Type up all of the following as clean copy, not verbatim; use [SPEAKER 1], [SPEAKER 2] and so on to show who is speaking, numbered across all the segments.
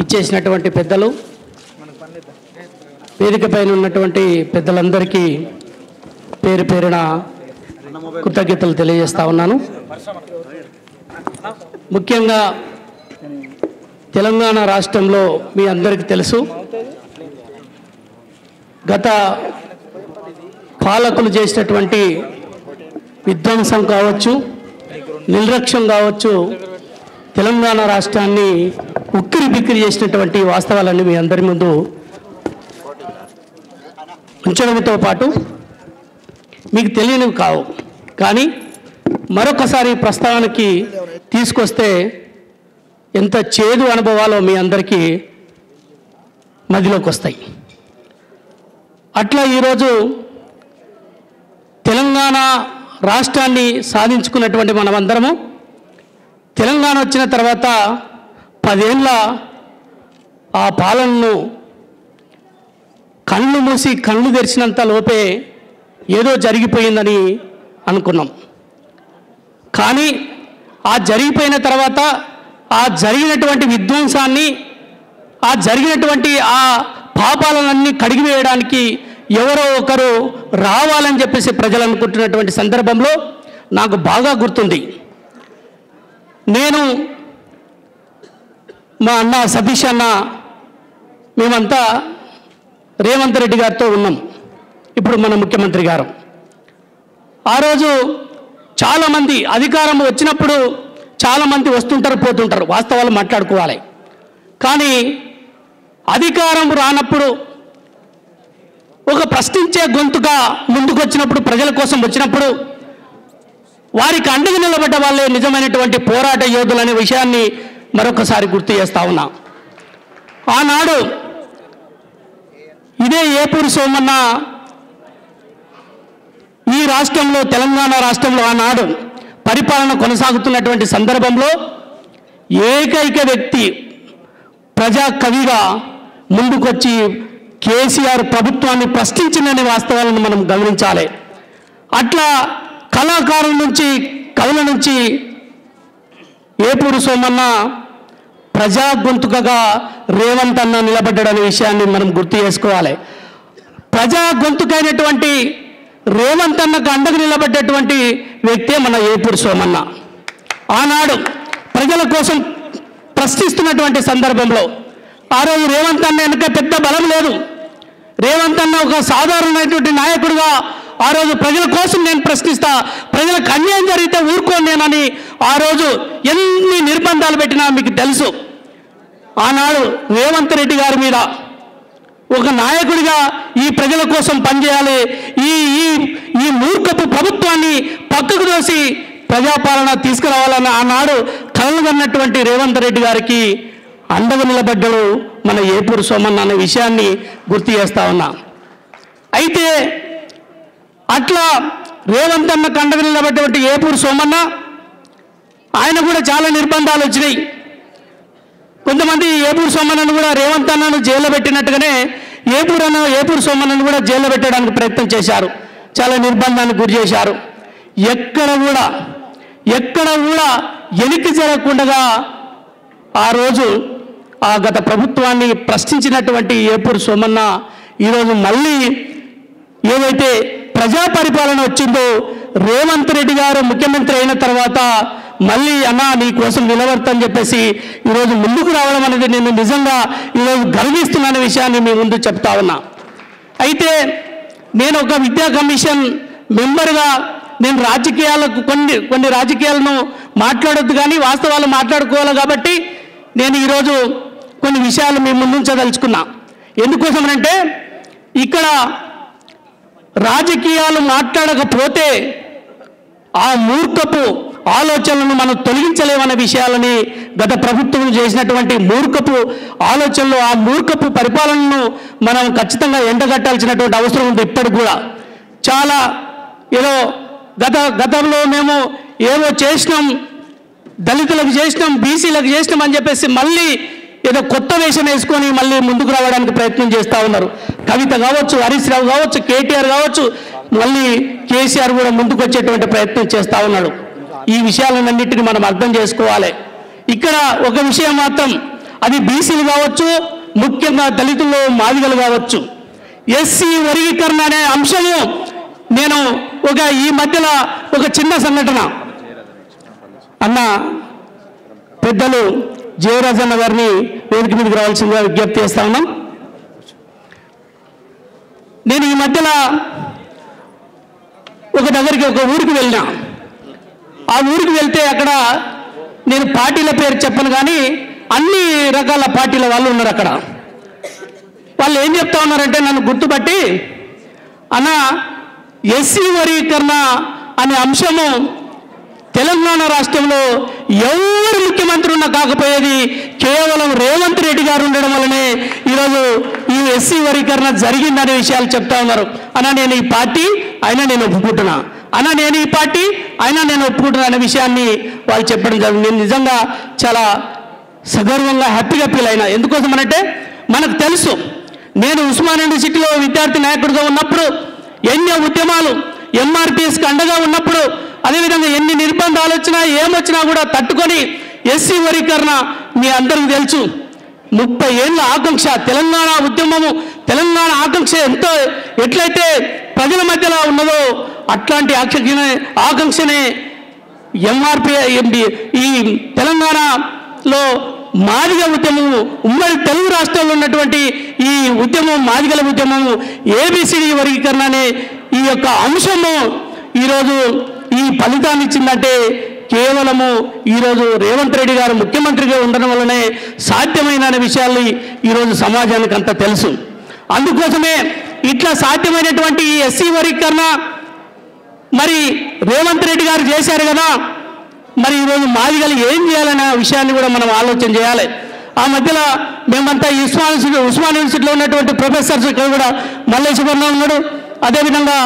[SPEAKER 1] ఇచ్చేసినటువంటి పెద్దలు, వేదికపైన ఉన్నటువంటి పెద్దలందరికీ పేరు పేరున కృతజ్ఞతలు తెలియజేస్తా ఉన్నాను. ముఖ్యంగా తెలంగాణ రాష్ట్రంలో మీ అందరికీ తెలుసు, గత పాలకులు చేసినటువంటి విధ్వంసం కావచ్చు, నిర్లక్ష్యం కావచ్చు, తెలంగాణ రాష్ట్రాన్ని ఉక్కిరి బిక్కిరి చేసినటువంటి వాస్తవాలన్నీ మీ అందరి ముందు ఉంచడంతో పాటు మీకు తెలియనివి కావు, కానీ మరొకసారి ప్రస్తావనకి తీసుకొస్తే ఎంత చేదు అనుభవాలో మీ అందరికీ మదిలోకి వస్తాయి. అట్లా ఈరోజు తెలంగాణ రాష్ట్రాన్ని సాధించుకున్నటువంటి మనమందరము తెలంగాణ వచ్చిన తర్వాత 10 ఏళ్ళ ఆ పాలనను కళ్ళు మూసి కళ్ళు తెరిచినంత లోపే ఏదో జరిగిపోయిందని అనుకున్నాం. కానీ ఆ జరిగిపోయిన తర్వాత ఆ జరిగినటువంటి విధ్వంసాన్ని, ఆ జరిగినటువంటి ఆ పాపాలన్నీ కడిగివేయడానికి ఎవరో ఒకరు రావాలని చెప్పేసి ప్రజలు అనుకుంటున్నటువంటి సందర్భంలో నాకు బాగా గుర్తుంది. నేను, మా అన్న సతీష్ అన్న, మేమంతా రేవంత్ రెడ్డి గారితో ఉన్నాం, ఇప్పుడు మన ముఖ్యమంత్రి గారు. ఆ రోజు చాలామంది అధికారం వచ్చినప్పుడు చాలామంది వస్తుంటారు, పోతుంటారు, వాస్తవాలు మాట్లాడుకోవాలి. కానీ అధికారం రానప్పుడు ఒక ప్రశ్నించే గొంతుగా ముందుకు వచ్చినప్పుడు, ప్రజల కోసం వచ్చినప్పుడు వారికి అండగా నిలబడ్డ వాళ్ళే నిజమైనటువంటి పోరాట యోధులు అనే విషయాన్ని మరొకసారి గుర్తు చేస్తా ఉన్నా. ఆనాడు ఇదే ఏపూరి సోమన్న ఈ రాష్ట్రంలో, తెలంగాణ రాష్ట్రంలో ఆనాడు పరిపాలన కొనసాగుతున్నటువంటి సందర్భంలో ఏకైక వ్యక్తి ప్రజా కవిగా ముందుకొచ్చి కేసీఆర్ ప్రభుత్వాన్ని ప్రశ్నించిందనే వాస్తవాలను మనం గమనించాలి. అట్లా కళాకారుల నుంచి, కవుల నుంచి ఏపూరి సోమన్న ప్రజా గొంతుకగా రేవంత్ అన్న నిలబడ్డాడనే విషయాన్ని మనం గుర్తు చేసుకోవాలి. ప్రజా గొంతుకైనటువంటి రేవంత్ అన్నకు అండగా నిలబడ్డటువంటి వ్యక్తే మన ఏపూరి సోమన్న. ఆనాడు ప్రజల కోసం ప్రశ్నిస్తున్నటువంటి సందర్భంలో ఆ రోజు రేవంత్ అన్న వెనుక పెద్ద బలం లేదు. రేవంత్ అన్న ఒక సాధారణమైనటువంటి నాయకుడిగా ఆ రోజు ప్రజల కోసం నేను ప్రశ్నిస్తా, ప్రజలకు అన్యాయం జరిగితే ఊరుకోను నేనని ఆ రోజు ఎన్ని నిర్బంధాలు పెట్టినా మీకు తెలుసు. ఆనాడు రేవంత్ రెడ్డి గారి మీద ఒక నాయకుడిగా ఈ ప్రజల కోసం పనిచేయాలి, ఈ ఈ ఈ మూర్ఖపు ప్రభుత్వాన్ని పక్కకు దోసి ప్రజాపాలన తీసుకురావాలని ఆనాడు కలలుగన్నటువంటి రేవంత్ రెడ్డి గారికి అండగా నిలబడ్డాడు మన ఏపూరి సోమన్న అనే విషయాన్ని గుర్తు చేస్తా ఉన్నా. అయితే అట్లా రేవంత్ అన్నకు అండగా నిలబడ్డటువంటి ఏపూరి సోమన్న ఆయన కూడా చాలా నిర్బంధాలు వచ్చినాయి. కొంతమంది ఏపూరి సోమన్నను కూడా రేవంత్ అన్నను జైల్లో పెట్టినట్టుగానే ఏపూరి సోమన్నను కూడా జైల్లో పెట్టడానికి ప్రయత్నం చేశారు, చాలా నిర్బంధానికి గురి చేశారు. ఎక్కడ కూడా వెనక్కి జరగకుండా ఆ రోజు ఆ గత ప్రభుత్వాన్ని ప్రశ్నించినటువంటి ఏపూరి సోమన్న ఈరోజు మళ్ళీ ఏదైతే ప్రజా పరిపాలన వచ్చిందో రేవంత్ రెడ్డి గారు ముఖ్యమంత్రి అయిన తర్వాత మళ్ళీ అన్న నీ కోసం నిలబడతానని చెప్పేసి ఈరోజు ముందుకు రావడం అనేది నేను నిజంగా ఈరోజు గర్విస్తున్న విషయాన్ని మీ ముందు చెప్తా ఉన్నా. అయితే నేను ఒక విద్యా కమిషన్ మెంబర్గా నేను రాజకీయాలకు కొన్ని రాజకీయాలను మాట్లాడొద్దు, కానీ వాస్తవాలు మాట్లాడుకోవాలి కాబట్టి నేను ఈరోజు కొన్ని విషయాలు మీ ముందుంచదలుచుకున్నా. ఎందుకోసమనంటే ఇక్కడ రాజకీయాలు మాట్లాడకపోతే ఆ మూర్ఖపు ఆలోచనలను మనం తొలగించలేమన్న విషయాలని గత ప్రభుత్వం చేసినటువంటి మూర్ఖపు ఆలోచనలు, ఆ మూర్ఖపు పరిపాలనను మనం ఖచ్చితంగా ఎండగట్టాల్సినటువంటి అవసరం ఉంది. ఇప్పటికి కూడా చాలా ఏదో గతంలో మేము ఏవో చేసినాం, దళితులకు చేసినాం, బీసీలకు చేసినాం అని చెప్పేసి మళ్ళీ ఏదో కొత్త వేషం వేసుకొని మళ్ళీ ముందుకు రావడానికి ప్రయత్నం చేస్తూ ఉన్నారు. కవిత కావచ్చు, హరీష్ రావు కావచ్చు, కేటీఆర్ కావచ్చు, మళ్ళీ కేసీఆర్ కూడా ముందుకు వచ్చేటువంటి ప్రయత్నం చేస్తూ ఉన్నాడు. ఈ విషయాలన్నింటినీ మనం అర్థం చేసుకోవాలి. ఇక్కడ ఒక విషయం మాత్రం అది బీసీలు కావచ్చు, ముఖ్యంగా దళితులు, మాదిగలు కావచ్చు. ఎస్సీ వర్గీకరణ అనే అంశము నేను ఈ మధ్యలో ఒక చిన్న సంఘటన అన్న పెద్దలు జయరాజన్న గారిని వేదిక మీదకి రావాల్సిందిగా విజ్ఞప్తి చేస్తా ఉన్నాం. నేను ఈ మధ్యలో ఒక ఊరికి వెళ్ళినా. ఆ ఊరికి వెళ్తే అక్కడ నేను పార్టీల పేరు చెప్పను కానీ అన్ని రకాల పార్టీల వాళ్ళు ఉన్నారు అక్కడ. వాళ్ళు ఏం చెప్తా ఉన్నారంటే నన్ను గుర్తుపట్టి, అన్న ఎస్సీ వర్గీకరణ అనే అంశము తెలంగాణ రాష్ట్రంలో ఎవరు ముఖ్యమంత్రి ఉన్నా కాకపోయేది కేవలం రేవంత్ రెడ్డి గారు ఉండడం వల్లనే ఈరోజు ఈ ఎస్సీ వర్గీకరణ జరిగిందనే విషయాలు చెప్తా ఉన్నారు. అన్న నేను ఈ పార్టీ అయినా నేను ఒప్పుకుంటున్నా, అన్న నేను ఈ పార్టీ అయినా నేను ఒప్పుకుంటున్నా అనే విషయాన్ని వాళ్ళు చెప్పడం జరిగింది. నేను నిజంగా చాలా సగర్వంగా హ్యాపీగా ఫీల్ అయినా. ఎందుకోసం అనంటే మనకు తెలుసు, నేను ఉస్మాన్ యూనివర్సిటీలో విద్యార్థి నాయకుడిగా ఉన్నప్పుడు ఎన్నో ఉద్యమాలు ఎంఆర్పిఎస్కి అండగా ఉన్నప్పుడు, అదేవిధంగా ఎన్ని నిర్బంధాలు వచ్చినా ఏమొచ్చినా కూడా తట్టుకొని ఎస్సీ వర్గీకరణ మీ అందరికీ తెలుసు 30 ఏళ్ళ ఆకాంక్ష తెలంగాణ ఉద్యమము, తెలంగాణ ఆకాంక్ష ఎట్లయితే ప్రజల మధ్యలో ఉన్నదో అట్లాంటి ఆకాంక్షనే ఈ తెలంగాణలో మాదిగ ఉద్యమము, ఉమ్మడి తెలుగు రాష్ట్రాల్లో ఉన్నటువంటి ఈ ఉద్యమం, మాదిగల ఉద్యమము, ఏబిసిడి వర్గీకరణ అనే ఈ యొక్క అంశము ఈరోజు ఈ ఫలితాన్ని ఇచ్చిందంటే కేవలము ఈరోజు రేవంత్ రెడ్డి గారు ముఖ్యమంత్రిగా ఉండడం వల్లనే సాధ్యమైన విషయాలు ఈరోజు సమాజానికి అంతా తెలుసు. అందుకోసమే ఇట్లా సాధ్యమైనటువంటి ఈ ఎస్సీ వర్గీకరణ మరి రేవంత్ రెడ్డి గారు చేశారు కదా, మరి ఈరోజు మాదిగలు ఏం చేయాలనే విషయాన్ని కూడా మనం ఆలోచన చేయాలి. ఆ మధ్యలో మేమంతా ఉస్మాన్ యూనివర్సిటీలో ఉన్నటువంటి ప్రొఫెసర్స్ ఇక్కడ కూడా మల్లేశ్వరన్న ఉన్నాడు, అదేవిధంగా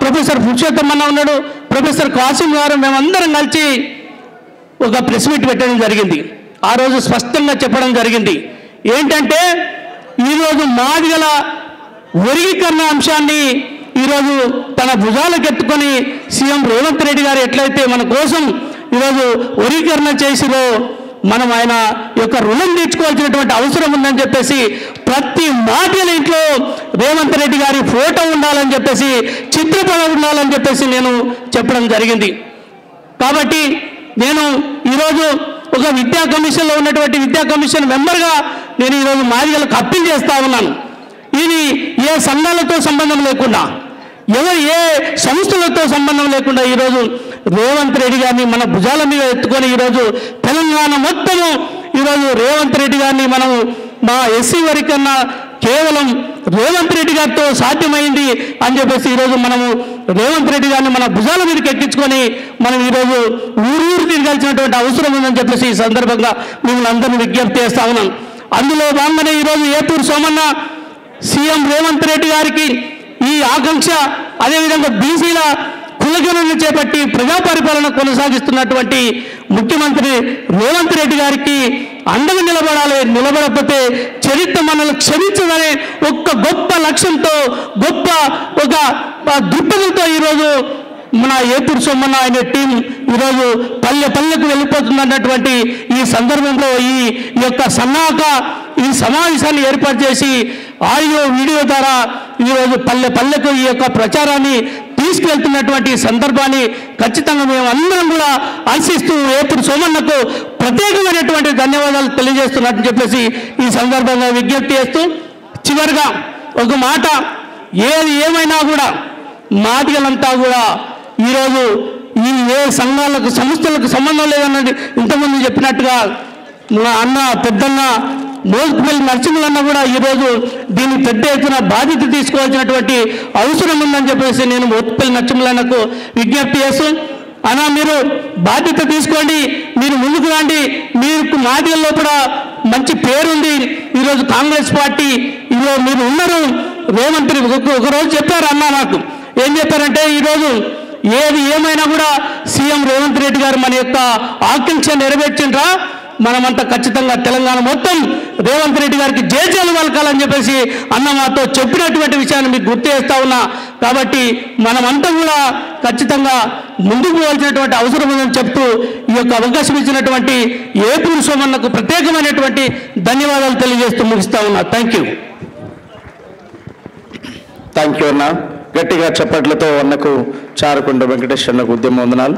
[SPEAKER 1] ప్రొఫెసర్ పురుషోత్తమన్న ఉన్నాడు, ప్రొఫెసర్ కాసిం గారు, మేమందరం కలిసి ఒక ప్రెస్ మీట్ పెట్టడం జరిగింది. ఆ రోజు స్పష్టంగా చెప్పడం జరిగింది ఏంటంటే ఈరోజు మాదిగల వర్గీకరణ అంశాన్ని ఈరోజు తన భుజాలకు ఎత్తుకొని సీఎం రేవంత్ రెడ్డి గారు ఎట్లయితే మన కోసం ఈరోజు వర్గీకరణ చేసిరో మనం ఆయన యొక్క రుణం తీర్చుకోవాల్సినటువంటి అవసరం ఉందని చెప్పేసి ప్రతి మాదిగల ఇంట్లో రేవంత్ రెడ్డి గారి ఫోటో ఉండాలని చెప్పేసి, చిత్రపటం ఉండాలని చెప్పేసి నేను చెప్పడం జరిగింది. కాబట్టి నేను ఈరోజు ఒక విద్యా కమిషన్లో ఉన్నటువంటి విద్యా కమిషన్ మెంబర్గా నేను ఈరోజు మాదిగలకు అప్పీల్ చేస్తా ఉన్నాను. ఇది ఏ సంఘాలతో సంబంధం లేకుండా, ఏ సంస్థలతో సంబంధం లేకుండా ఈరోజు రేవంత్ రెడ్డి గారిని మన భుజాల మీద ఎత్తుకొని ఈరోజు తెలంగాణ మొత్తము ఈరోజు రేవంత్ రెడ్డి గారిని మనం మా ఎస్సీ వర్గీకరణ కేవలం రేవంత్ రెడ్డి గారితో సాధ్యమైంది అని చెప్పేసి ఈరోజు మనము రేవంత్ రెడ్డి గారిని మన భుజాల మీదకి ఎక్కించుకొని మనం ఈరోజు ఊరూరు తిరగాల్సినటువంటి అవసరం ఉందని చెప్పేసి ఈ సందర్భంగా మిమ్మల్ని అందరినీ విజ్ఞప్తి చేస్తా ఉన్నాం. అందులో భాగంగానే ఈరోజు ఏపూరు సోమన్న సీఎం రేవంత్ రెడ్డి గారికి ఈ ఆకాంక్ష, అదేవిధంగా బీసీల కులగణను చేపట్టి ప్రజా పరిపాలన కొనసాగిస్తున్నటువంటి ముఖ్యమంత్రి రేవంత్ రెడ్డి గారికి అండగా నిలబడాలి, నిలబడకపోతే చరిత్ర మనల్ని క్షమించదనే ఒక్క గొప్ప లక్ష్యంతో, గొప్ప ఒక దృక్పథంతో ఈరోజు మన ఏపూరు సోమన్న అనే టీం ఈరోజు పల్లెకు వెళ్ళిపోతుందన్నటువంటి ఈ సందర్భంలో ఈ యొక్క సన్నాహక ఈ సమావేశాన్ని ఏర్పాటు చేసి ఆడియో వీడియో ద్వారా ఈరోజు పల్లెకు ఈ యొక్క ప్రచారాన్ని తీసుకెళ్తున్నటువంటి సందర్భాన్ని ఖచ్చితంగా మేము అందరం కూడా ఆశిస్తూ ఏపూరు సోమన్నకు ప్రత్యేకమైనటువంటి ధన్యవాదాలు తెలియజేస్తున్నట్టు చెప్పేసి ఈ సందర్భంగా విజ్ఞప్తి చేస్తూ, చివరిగా ఒక మాట, ఏమైనా కూడా మాదిగలంతా కూడా ఈరోజు ఈ ఏ సంఘాలకు సంస్థలకు సంబంధం లేదన్నది ఇంతకుముందు చెప్పినట్టుగా మా అన్న పెద్దన్న మోల్పల్లి నరసింహులన్న కూడా ఈరోజు దీన్ని పెద్ద ఎత్తున బాధ్యత తీసుకోవాల్సినటువంటి అవసరం ఉందని చెప్పేసి నేను మోల్పల్లి నరసింహులన్నకు విజ్ఞప్తి చేస్తూ, అన్నా మీరు బాధ్యత తీసుకోండి, మీరు ముందుకు రండి, మీకు మాదిగల్లో కూడా మంచి పేరుంది. ఈరోజు కాంగ్రెస్ పార్టీ ఈరోజు మీరు ఉన్నారు. రేవంత్ ఒకరోజు చెప్పారు అన్న, నాకు ఏం చెప్పారంటే ఈరోజు ఏమైనా కూడా సీఎం రేవంత్ రెడ్డి గారు మన యొక్క ఆకాంక్ష నెరవేర్చిండ్రా, మనమంతా ఖచ్చితంగా తెలంగాణ మొత్తం రేవంత్ రెడ్డి గారికి జేజేలు పలకాలని చెప్పేసి అన్న మాతో చెప్పినటువంటి విషయాన్ని మీకు గుర్తు చేస్తా ఉన్నా. కాబట్టి మనమంతా కూడా ఖచ్చితంగా ముందుకు పోవాల్సినటువంటి అవసరం ఉందని చెప్తూ ఈ యొక్క అవకాశం ఇచ్చినటువంటి ఏపూరు సోమన్నకు ప్రత్యేకమైనటువంటి ధన్యవాదాలు తెలియజేస్తూ ముగిస్తా ఉన్నా. Thank you.
[SPEAKER 2] థ్యాంక్ యూ అన్న. గట్టిగా చప్పట్లతో అన్నకు చారకొండ వెంకటేష్ అన్నకు ఉద్యమ వందనాలు.